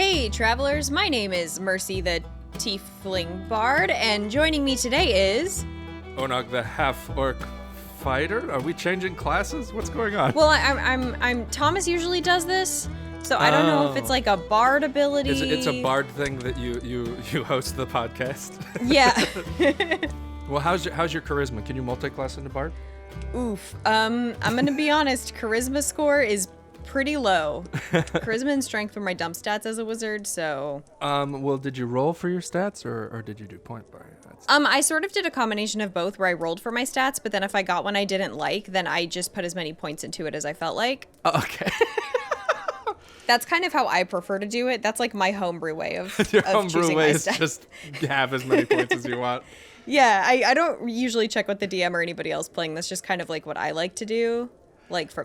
Hey travelers, my name is Mercy the Tiefling Bard, and joining me today is... Onog the half-orc fighter? Are we changing classes? What's going on? Well, I'm Thomas usually does this, so I don't know if it's like a bard ability. It's a bard thing that you host the podcast? Yeah. Well, how's your charisma? Can you multi-class into bard? Oof. I'm gonna be honest, charisma score is pretty low. Charisma and strength were my dump stats as a wizard, so... Well, did you roll for your stats, or did you do point bar? I sort of did a combination of both where I rolled for my stats, but then if I got one I didn't like, then I just put as many points into it as I felt like. Oh, okay. That's kind of how I prefer to do it. That's like my homebrew way of Your of homebrew choosing way my is stats. just have as many points as you want. Yeah, I don't usually check with the DM or anybody else playing. That's just kind of like what I like to do.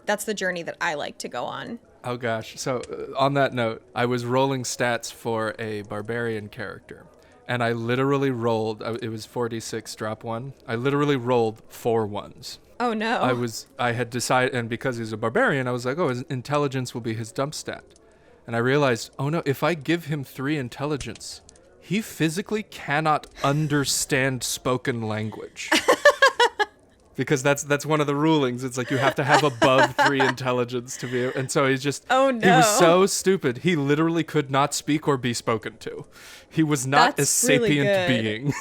That's the journey that I like to go on. Oh gosh. So on that note, I was rolling stats for a barbarian character, and I literally rolled, it was 4d6 drop 1. I literally rolled 4 ones. Oh no. I had decided, and because he's a barbarian, I was like, oh, his intelligence will be his dump stat. And I realized, oh no, if I give him 3 intelligence, he physically cannot understand spoken language. Because that's one of the rulings. It's like you have to have above 3 intelligence to be, and so he's just, oh no. He was so stupid. He literally could not speak or be spoken to. He was not That's a really sapient good. being.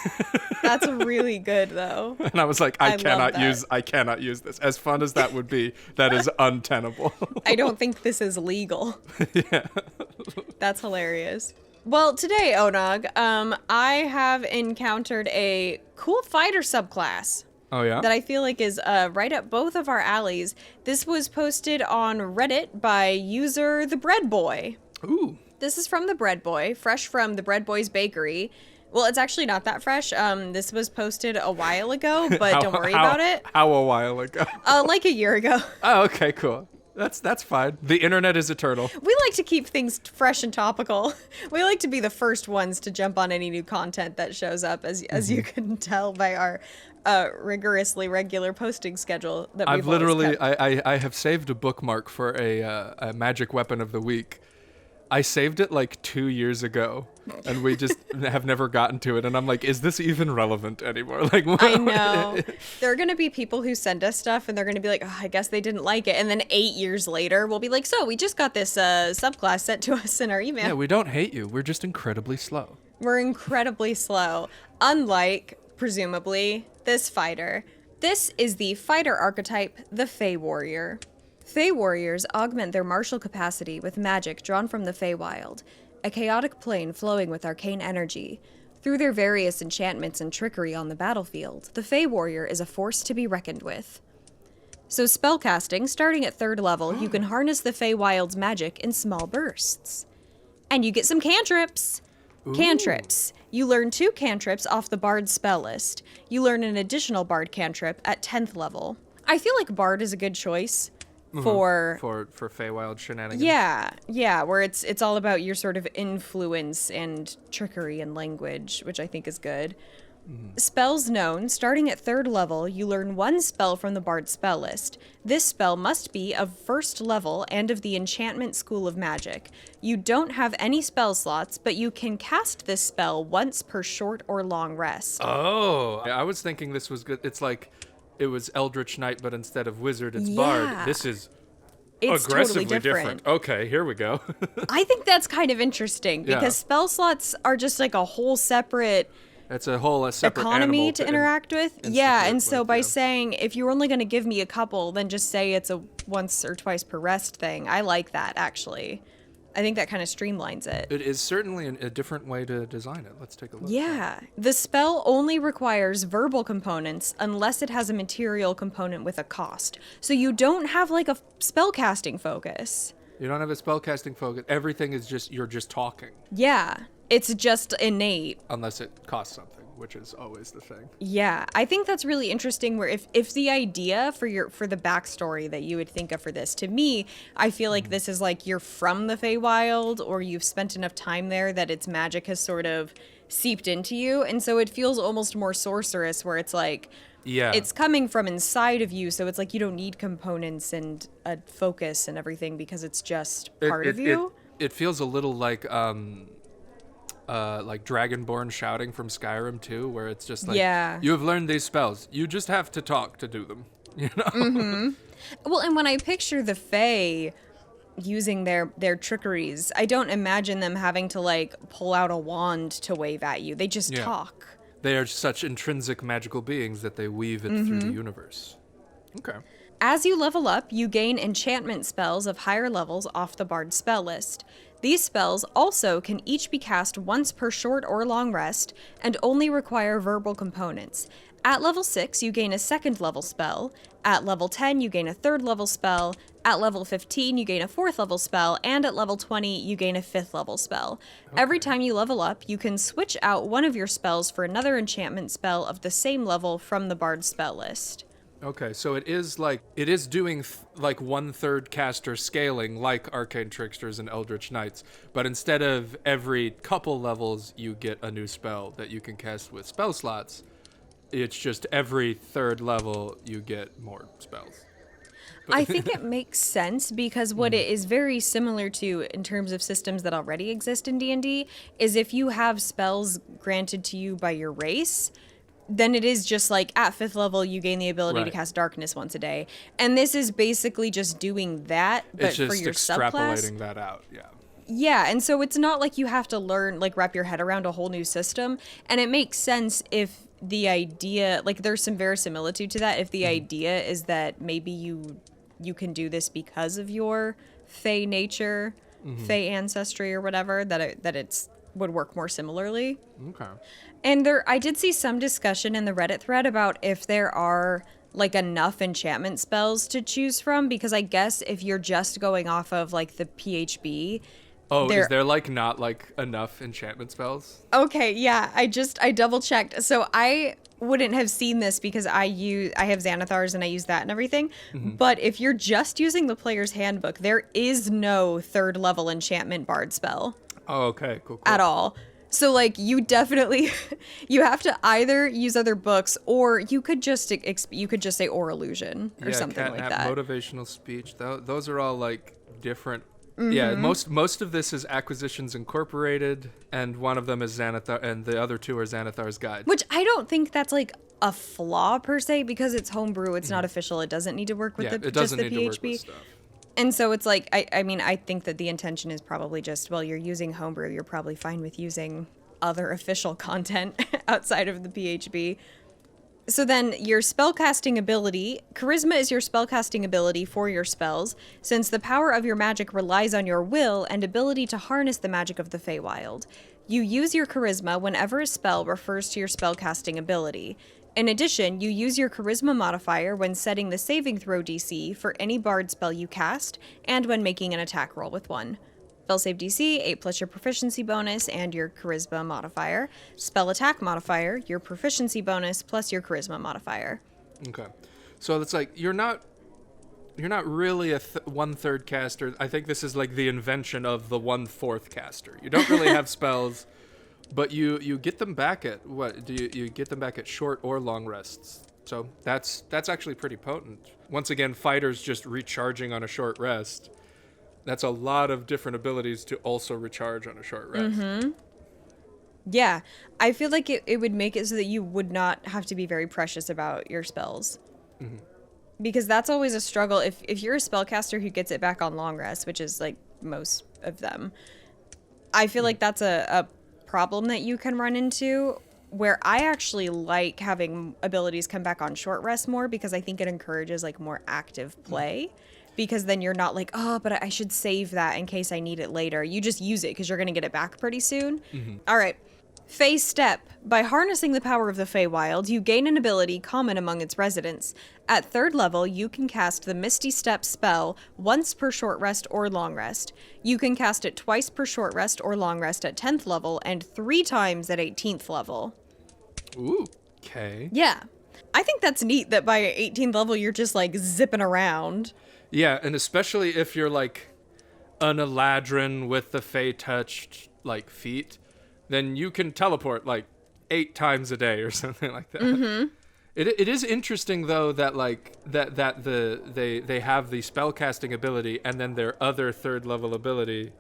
That's really good though. And I was like, I cannot use this. As fun as that would be, that is untenable. I don't think this is legal. Yeah. That's hilarious. Well, today, Onog, I have encountered a cool fighter subclass. Oh, yeah? That I feel like is right up both of our alleys. This was posted on Reddit by user The Bread Boy. Ooh. This is from The Bread Boy, fresh from The Bread Boy's bakery. Well, it's actually not that fresh. This was posted a while ago, but don't worry about it. How a while ago? Like a year ago. Oh, okay, cool. That's fine. The internet is eternal. We like to keep things fresh and topical. We like to be the first ones to jump on any new content that shows up, as you can tell by our rigorously regular posting schedule that we've always kept. I have saved a bookmark for a magic weapon of the week. I saved it like 2 years ago, and we just have never gotten to it. And I'm like, is this even relevant anymore? Like, I know. There are going to be people who send us stuff, and they're going to be like, oh, I guess they didn't like it. And then 8 years later, we'll be like, so we just got this subclass sent to us in our email. Yeah, we don't hate you. We're just incredibly slow. We're incredibly slow. Unlike, presumably, this fighter. This is the fighter archetype, the Fey Warrior. Fey Warriors augment their martial capacity with magic drawn from the Feywild, a chaotic plane flowing with arcane energy. Through their various enchantments and trickery on the battlefield, the Fey Warrior is a force to be reckoned with. So spellcasting, starting at 3rd level, you can harness the Feywild's magic in small bursts. And you get some cantrips! Ooh. Cantrips. You learn 2 cantrips off the Bard's spell list. You learn an additional Bard cantrip at 10th level. I feel like Bard is a good choice. For Feywild shenanigans. Yeah, where it's all about your sort of influence and trickery and language, which I think is good. Spells known, starting at 3rd level, you learn 1 spell from the Bard spell list. This spell must be of 1st level and of the Enchantment School of Magic. You don't have any spell slots, but you can cast this spell once per short or long rest. Oh, I was thinking this was good. It's like it was Eldritch Knight, but instead of wizard, it's bard. This is aggressively totally different. Okay, here we go. I think that's kind of interesting because spell slots are just like a whole separate... It's a whole separate economy to interact with. Yeah, and so by saying, if you're only going to give me a couple, then just say it's a once or twice per rest thing. I like that, actually. I think that kind of streamlines it. It is certainly a different way to design it. Let's take a look. Yeah. The spell only requires verbal components unless it has a material component with a cost. So you don't have like a spellcasting focus. You don't have a spellcasting focus. Everything is just, you're just talking. Yeah. It's just innate. Unless it costs something, which is always the thing. Yeah, I think that's really interesting where if the idea for the backstory that you would think of for this, to me, I feel like this is like you're from the Feywild or you've spent enough time there that its magic has sort of seeped into you. And so it feels almost more sorcerous where it's like, yeah, it's coming from inside of you. So it's like you don't need components and a focus and everything because it's just part of you. it feels a little like Dragonborn shouting from Skyrim too, where it's just like, Yeah. you have learned these spells. You just have to talk to do them. You know? Well, and when I picture the Fae using their trickeries, I don't imagine them having to like pull out a wand to wave at you. They just Yeah. talk. They are such intrinsic magical beings that they weave it through the universe. Okay. As you level up, you gain enchantment spells of higher levels off the Bard's spell list. These spells also can each be cast once per short or long rest and only require verbal components. At level 6, you gain a second level spell. At level 10, you gain a third level spell. At level 15, you gain a fourth level spell. And at level 20, you gain a fifth level spell. Okay. Every time you level up, you can switch out one of your spells for another enchantment spell of the same level from the Bard's spell list. Okay, so it is doing like 1/3 caster scaling like Arcane Tricksters and Eldritch Knights, but instead of every couple levels you get a new spell that you can cast with spell slots, it's just every third level you get more spells. I think it makes sense because what it is very similar to in terms of systems that already exist in D&D is if you have spells granted to you by your race, then it is just like at 5th level you gain the ability to cast darkness once a day. And this is basically just doing that, but it's just for your subclass. extrapolating that out, yeah. Yeah, and so it's not like you have to learn, like wrap your head around a whole new system. And it makes sense if the idea, like there's some verisimilitude to that, if the idea is that maybe you can do this because of your Fey nature, Fey ancestry or whatever, that it's would work more similarly. Okay. And I did see some discussion in the Reddit thread about if there are like enough enchantment spells to choose from, because I guess if you're just going off of like the PHB. Is there like not like enough enchantment spells? Okay, yeah, I double checked. So I wouldn't have seen this because I have Xanathars and I use that and everything. But if you're just using the player's handbook, there is no 3rd level enchantment bard spell. Oh, okay, cool. At all. So, like, you definitely, you have to either use other books, or you could just say or illusion or something like that. Motivational speech. Those are all like different. Yeah, most of this is Acquisitions Incorporated, and one of them is Xanathar, and the other two are Xanathar's Guide. Which I don't think that's like a flaw per se, because it's homebrew. It's not official. It doesn't need to work with just the PHB. To work with stuff. And so it's like, I mean, I think that the intention is probably just, well, you're using homebrew, you're probably fine with using other official content outside of the PHB. So then your spellcasting ability, charisma is your spellcasting ability for your spells, since the power of your magic relies on your will and ability to harness the magic of the Feywild. You use your charisma whenever a spell refers to your spellcasting ability. In addition, you use your charisma modifier when setting the saving throw DC for any bard spell you cast, and when making an attack roll with one. Spell save DC, 8 plus your proficiency bonus and your charisma modifier. Spell attack modifier, your proficiency bonus plus your charisma modifier. Okay. So it's like, you're not really a 1/3 caster. I think this is like the invention of the 1/4 caster. You don't really have spells. But you get them back at what? Do you get them back at short or long rests? So that's actually pretty potent. Once again, fighters just recharging on a short rest. That's a lot of different abilities to also recharge on a short rest. Yeah, I feel like it would make it so that you would not have to be very precious about your spells. Because that's always a struggle. If you're a spellcaster who gets it back on long rest, which is like most of them, I feel like that's a problem that you can run into, where I actually like having abilities come back on short rest more, because I think it encourages like more active play, because then you're not like, oh, but I should save that in case I need it later. You just use it because you're going to get it back pretty soon. All right. Fey Step. By harnessing the power of the Feywild, you gain an ability common among its residents. At 3rd level, you can cast the Misty Step spell once per short rest or long rest. You can cast it twice per short rest or long rest at 10th level, and 3 times at 18th level. Ooh, okay. Yeah. I think that's neat that by 18th level, you're just like zipping around. Yeah, and especially if you're like an Eladrin with the Fey-touched like feet, then you can teleport like 8 times a day or something like that. It is interesting though that like that they have the spellcasting ability, and then their other 3rd level ability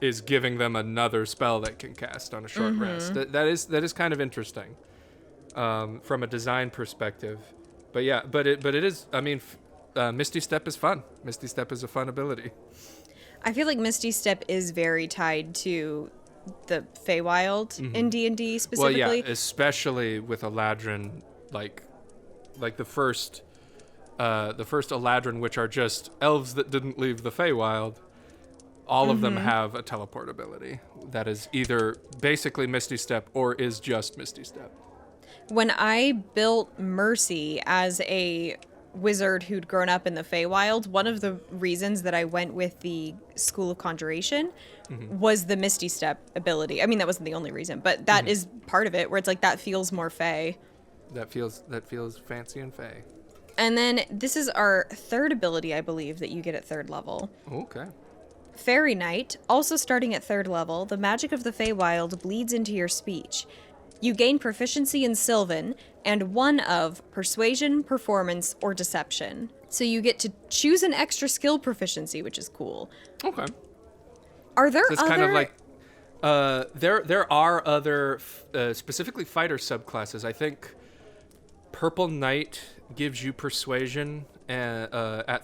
is giving them another spell they can cast on a short rest. That is kind of interesting from a design perspective. But yeah, but it is. I mean, Misty Step is fun. Misty Step is a fun ability. I feel like Misty Step is very tied to the Feywild in D&D specifically. Well, yeah, especially with Eladrin, like the first Eladrin, which are just elves that didn't leave the Feywild. All of them have a teleport ability that is either basically Misty Step or is just Misty Step. When I built Mercy as a wizard who'd grown up in the Feywild, one of the reasons that I went with the School of Conjuration was the Misty Step ability. I mean, that wasn't the only reason, but that is part of it, where it's like that feels more Fey. That feels fancy and Fey. And then this is our third ability, I believe, that you get at 3rd level. Okay. Fairy Knight, also starting at 3rd level, the magic of the Feywild bleeds into your speech. You gain proficiency in Sylvan and one of Persuasion, Performance, or Deception. So you get to choose an extra skill proficiency, which is cool. Okay. Are there so it's other... kind of like there are other specifically fighter subclasses. I think Purple Knight gives you Persuasion at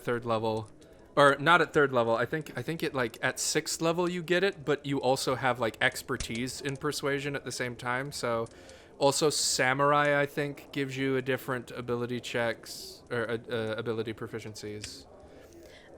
3rd level. Or not at 3rd level. I think it like at 6th level you get it, but you also have like expertise in Persuasion at the same time. So also Samurai, I think, gives you a different ability checks or ability proficiencies.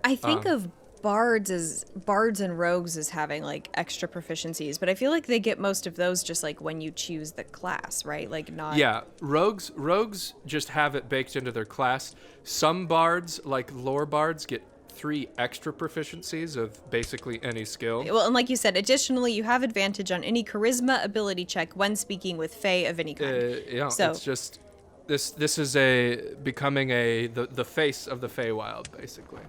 I think of bards and rogues as having like extra proficiencies, but I feel like they get most of those just like when you choose the class, right? Like not... Yeah, rogues just have it baked into their class. Some bards, like lore bards, get 3 extra proficiencies of basically any skill. Well, and like you said, additionally, you have advantage on any charisma ability check when speaking with Fey of any kind. Yeah, so it's just this is becoming the face of the Feywild, basically.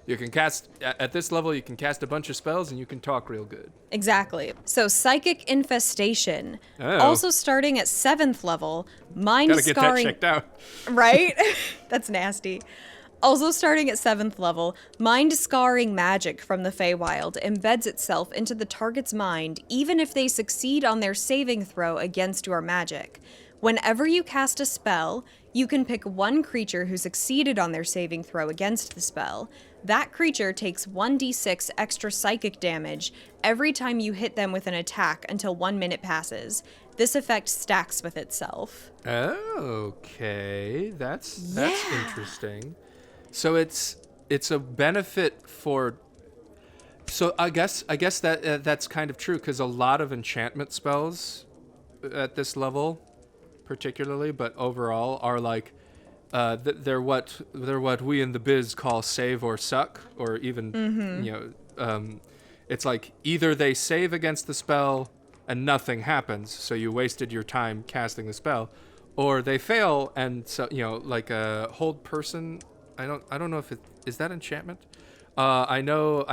You can cast at this level. You can cast a bunch of spells, and you can talk real good. Exactly. So Psychic Infestation, Oh. also starting at 7th level, Mind Gotta get that Scarring. checked out. Right? That's nasty. Also starting at 7th level, mind-scarring magic from the Feywild embeds itself into the target's mind even if they succeed on their saving throw against your magic. Whenever you cast a spell, you can pick one creature who succeeded on their saving throw against the spell. That creature takes 1d6 extra psychic damage every time you hit them with an attack until 1 minute passes. This effect stacks with itself. Okay, that's interesting. So it's a benefit for. So I guess that that's kind of true because a lot of enchantment spells at this level, particularly, but overall, are like they're what we in the biz call save or suck, or even it's like either they save against the spell and nothing happens, so you wasted your time casting the spell, or they fail and so like a hold person. I don't know if is that enchantment. I know.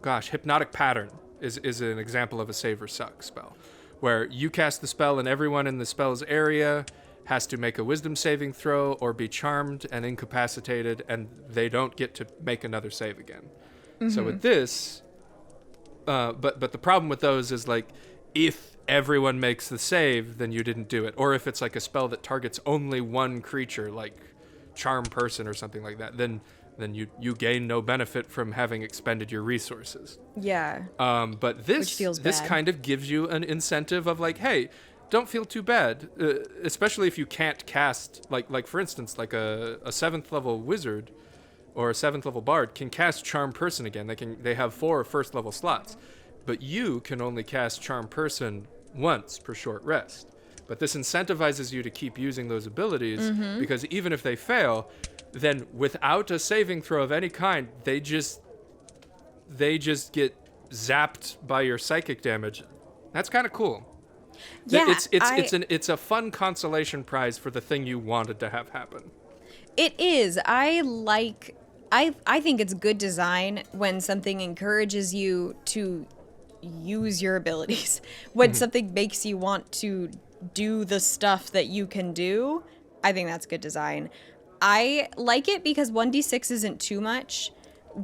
Hypnotic Pattern is an example of a save or suck spell, where you cast the spell and everyone in the spell's area has to make a wisdom saving throw or be charmed and incapacitated, and they don't get to make another save again. So with this, but the problem with those is like if everyone makes the save, then you didn't do it. Or if it's like a spell that targets only one creature, like Charm Person or something like that, then you gain no benefit from having expended your resources. Yeah. But this kind of gives you an incentive of like, hey, don't feel too bad, especially if you can't cast like for instance, like a 7th level wizard or a 7th level bard can cast Charm Person again. They have 4 1st level slots. But you can only cast Charm Person once per short rest. But this incentivizes you to keep using those abilities because even if they fail, then without a saving throw of any kind, they just get zapped by your psychic damage. That's kind of cool. Yeah, it's a fun consolation prize for the thing you wanted to have happen. It is. I think it's good design when something encourages you to use your abilities. When something makes you want to do the stuff that you can do, I think that's good design. I like it because 1d6 isn't too much,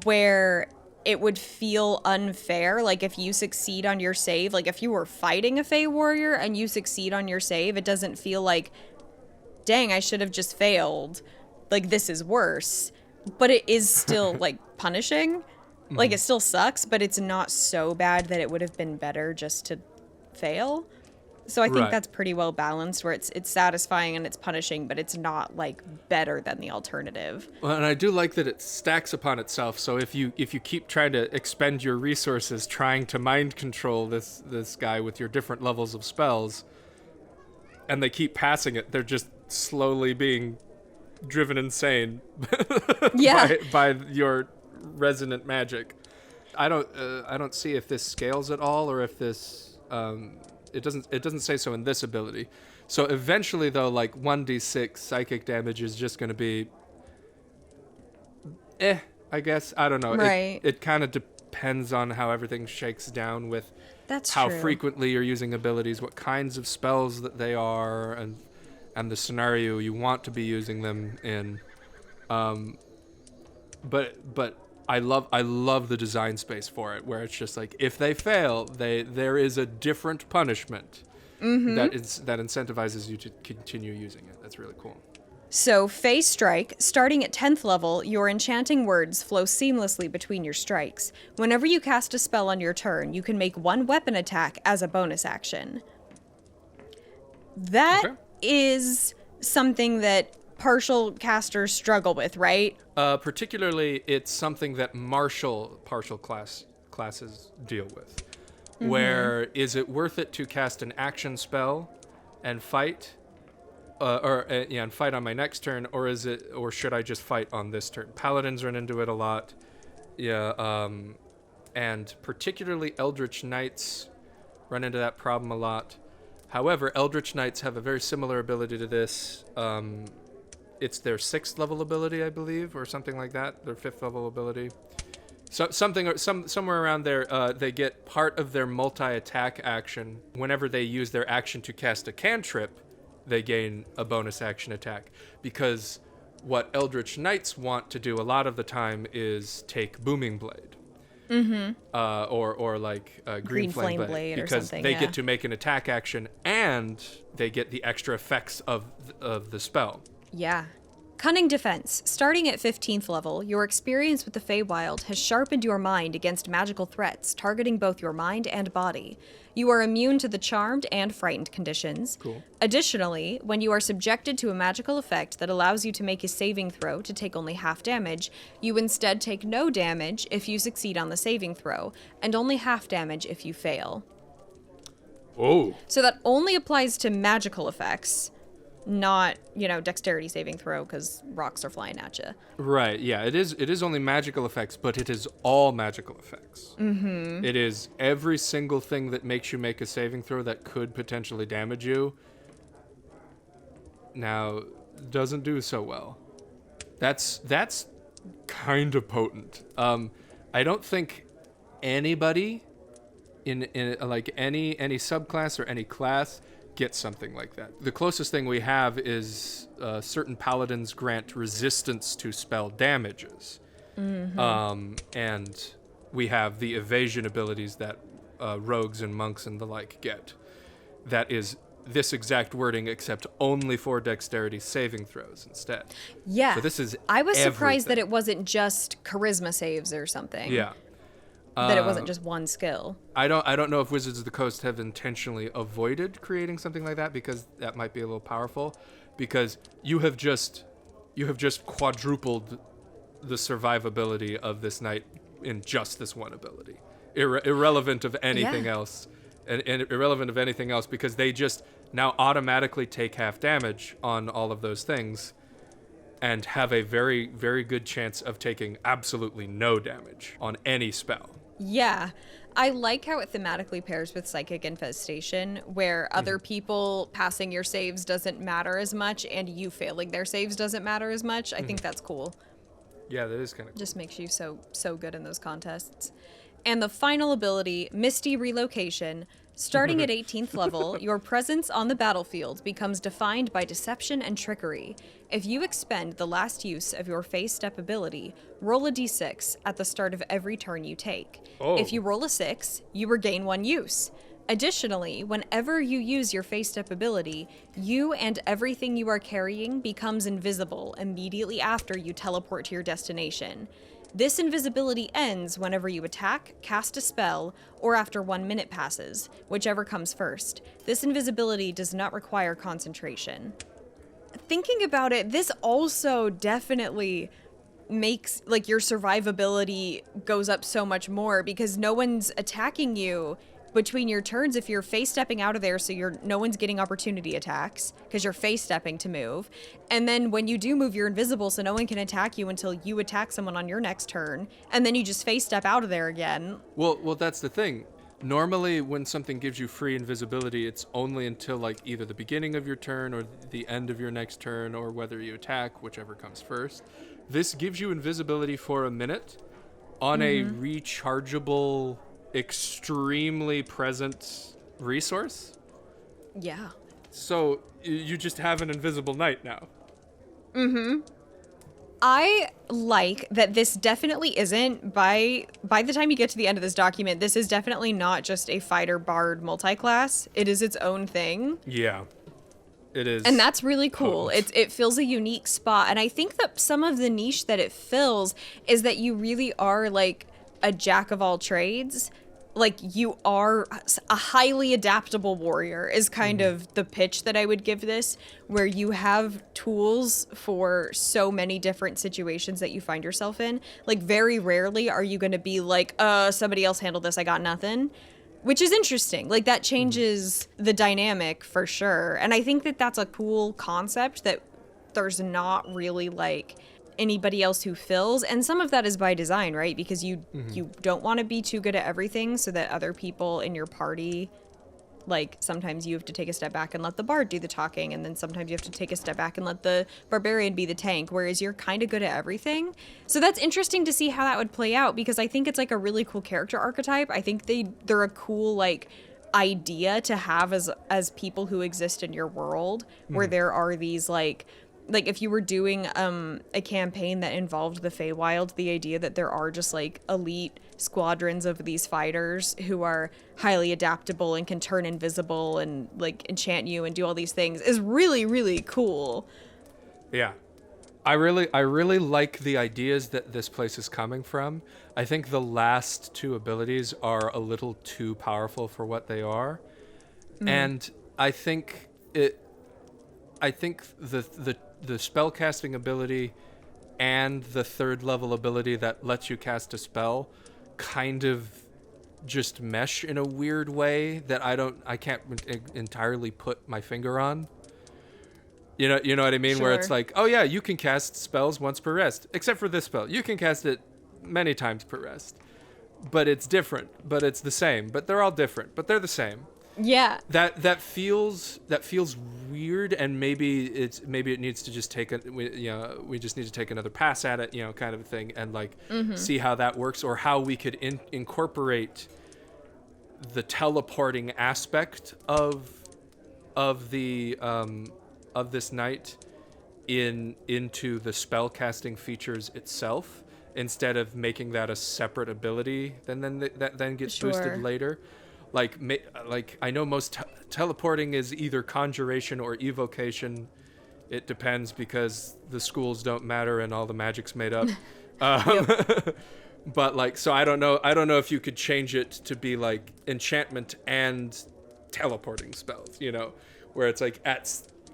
where it would feel unfair. Like if you succeed on your save, like if you were fighting a Fey Warrior and you succeed on your save, it doesn't feel like, dang, I should have just failed. Like this is worse. But it is still like punishing. Like it still sucks, but it's not so bad that it would have been better just to fail. So I think that's pretty well balanced, where it's satisfying and it's punishing, but it's not like better than the alternative. Well, and I do like that it stacks upon itself. So if you keep trying to expend your resources trying to mind control this guy with your different levels of spells, and they keep passing it, they're just slowly being driven insane by your resonant magic. I don't see if this scales at all, or if this it doesn't say so in this ability. So eventually though, like 1d6 psychic damage is just going to be I guess. I don't know. Right. It kind of depends on how everything shakes down with That's how true. frequently you're using abilities, what kinds of spells that they are, and the scenario you want to be using them in. But I love the design space for it, where it's just like if they fail, there is a different punishment that incentivizes you to continue using it. That's really cool. So, Fey Strike, starting at 10th level, your enchanting words flow seamlessly between your strikes. Whenever you cast a spell on your turn, you can make one weapon attack as a bonus action. That is something that partial casters struggle with, right? Particularly, it's something that partial classes deal with. Where is it worth it to cast an action spell and fight, and fight on my next turn, or should I just fight on this turn? Paladins run into it a lot, and particularly Eldritch Knights run into that problem a lot. However, Eldritch Knights have a very similar ability to this. It's their 6th level ability, I believe, or something like that. Their 5th level ability. So somewhere around there, they get part of their multi-attack action. Whenever they use their action to cast a cantrip, they gain a bonus action attack. Because what Eldritch Knights want to do a lot of the time is take Booming Blade. Or like Green Flame Blade, because they get to make an attack action and they get the extra effects of the spell. Yeah. Cunning Defense. Starting at 15th level, your experience with the Feywild has sharpened your mind against magical threats, targeting both your mind and body. You are immune to the charmed and frightened conditions. Cool. Additionally, when you are subjected to a magical effect that allows you to make a saving throw to take only half damage, you instead take no damage if you succeed on the saving throw, and only half damage if you fail. Oh. So that only applies to magical effects. Not, dexterity saving throw because rocks are flying at you. Right, yeah. It is only magical effects, but it is all magical effects. Mm-hmm. It is every single thing that makes you make a saving throw that could potentially damage you. Now, doesn't do so well. That's kind of potent. I don't think anybody in like any subclass or any class get something like that. The closest thing we have is certain paladins grant resistance to spell damages. And we have the evasion abilities that rogues and monks and the like get. That is this exact wording, except only for dexterity saving throws instead. Yeah. So this is I was surprised everything. that it wasn't just charisma saves or something. Yeah. That it wasn't just one skill. I don't know if Wizards of the Coast have intentionally avoided creating something like that, because that might be a little powerful, because you have just quadrupled the survivability of this knight in just this one ability, irrelevant of anything else, and irrelevant of anything else, because they just now automatically take half damage on all of those things and have a very, very good chance of taking absolutely no damage on any spell. Yeah. I like how it thematically pairs with Psychic Infestation, where other people passing your saves doesn't matter as much, and you failing their saves doesn't matter as much. I think that's cool. Yeah, that is kind of cool. Just makes you so good in those contests. And the final ability, Misty Relocation. Starting at 18th level, your presence on the battlefield becomes defined by deception and trickery. If you expend the last use of your Fey Step ability, roll a d6 at the start of every turn you take. Oh. If you roll a 6, you regain 1 use. Additionally, whenever you use your Fey Step ability, you and everything you are carrying becomes invisible immediately after you teleport to your destination. This invisibility ends whenever you attack, cast a spell, or after 1 minute passes, whichever comes first. This invisibility does not require concentration. Thinking about it, this also definitely makes like your survivability goes up so much more because no one's attacking you between your turns if you're face stepping out of there, so no one's getting opportunity attacks because you're face stepping to move. And then when you do move, you're invisible, so no one can attack you until you attack someone on your next turn, and then you just face step out of there again. Well, that's the thing. Normally, when something gives you free invisibility, it's only until like either the beginning of your turn or the end of your next turn, or whether you attack, whichever comes first. This gives you invisibility for a minute on a rechargeable, extremely present resource. Yeah. So you just have an invisible knight now. I like that this definitely isn't, by the time you get to the end of this document, this is definitely not just a fighter bard multi-class. It is its own thing. Yeah, it is. And that's really cool. potent. It fills a unique spot. And I think that some of the niche that it fills is that you really are like a jack of all trades. Like you are a highly adaptable warrior is kind of the pitch that I would give this, where you have tools for so many different situations that you find yourself in. Like very rarely are you going to be like, somebody else handled this, I got nothing. Which is interesting. Like that changes the dynamic for sure. And I think that that's a cool concept that there's not really like anybody else who fills, and some of that is by design, right? Because you don't want to be too good at everything so that other people in your party, like sometimes you have to take a step back and let the bard do the talking, and then sometimes you have to take a step back and let the barbarian be the tank, whereas you're kind of good at everything. So that's interesting to see how that would play out, because I think it's like a really cool character archetype. I think they're a cool like idea to have as people who exist in your world, where there are these like if you were doing a campaign that involved the Feywild, the idea that there are just like elite squadrons of these fighters who are highly adaptable and can turn invisible and like enchant you and do all these things is really, really cool. Yeah. I really like the ideas that this place is coming from. I think the last two abilities are a little too powerful for what they are. And I think the spellcasting ability and the third level ability that lets you cast a spell kind of just mesh in a weird way that I can't entirely put my finger on. You know what I mean? Sure. Where it's like, oh yeah, you can cast spells once per rest, except for this spell. You can cast it many times per rest, but it's different, but it's the same, but they're all different, but they're the same. Yeah. That feels weird, and maybe it needs to just we just need to take another pass at it, kind of a thing, and like see how that works, or how we could incorporate the teleporting aspect of this night into the spellcasting features itself, instead of making that a separate ability that then gets boosted later. Like I know most teleporting is either conjuration or evocation. It depends, because the schools don't matter and all the magic's made up. But like, so I don't know if you could change it to be like enchantment and teleporting spells, where it's like at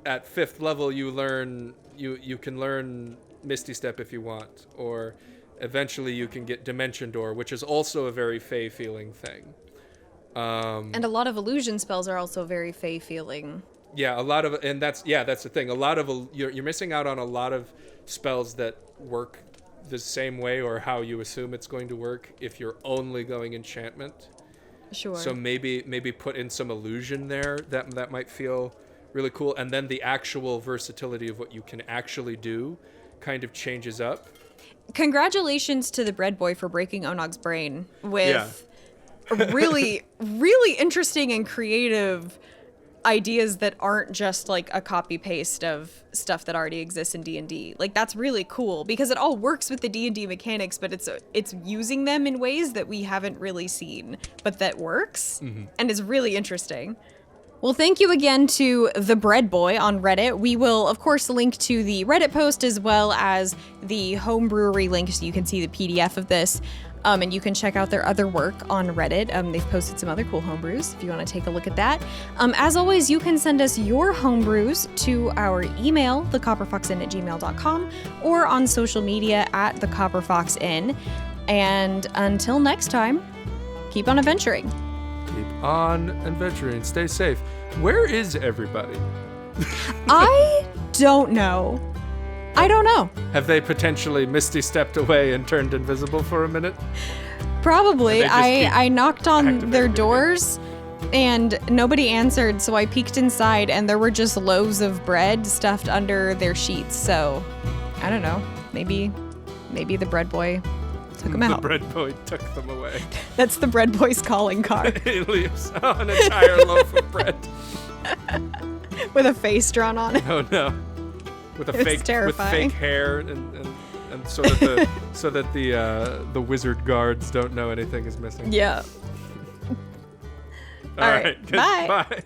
5th level you can learn Misty Step if you want, or eventually you can get Dimension Door, which is also a very Fey feeling thing. And a lot of illusion spells are also very Fey feeling. Yeah, that's the thing. A lot of you're missing out on a lot of spells that work the same way, or how you assume it's going to work, if you're only going enchantment. Sure. So maybe put in some illusion there that might feel really cool, and then the actual versatility of what you can actually do kind of changes up. Congratulations to the bread boy for breaking Onog's brain with really, really interesting and creative ideas that aren't just like a copy paste of stuff that already exists in D&D. Like that's really cool because it all works with the D&D mechanics, but it's using them in ways that we haven't really seen, but that works and is really interesting. Well, thank you again to the Bread Boy on Reddit. We will, of course, link to the Reddit post as well as the Homebrewery link so you can see the PDF of this. And you can check out their other work on Reddit. They've posted some other cool homebrews if you want to take a look at that. As always, you can send us your homebrews to our email, thecopperfoxinn@gmail.com, or on social media at thecopperfoxinn. And until next time, keep on adventuring. Keep on adventuring. Stay safe. Where is everybody? I don't know. I don't know. Have they potentially Misty stepped away and turned invisible for a minute? Probably. I knocked on activating their it again? doors and nobody answered, so I peeked inside and there were just loaves of bread stuffed under their sheets. So, I don't know. Maybe the bread boy took them out. The bread boy took them away. That's the bread boy's calling card He leaves an entire loaf of bread. with a face drawn on it. Oh no. With It's fake terrifying. hair and so that the wizard guards don't know anything is missing. Yeah. All right. Bye. Bye.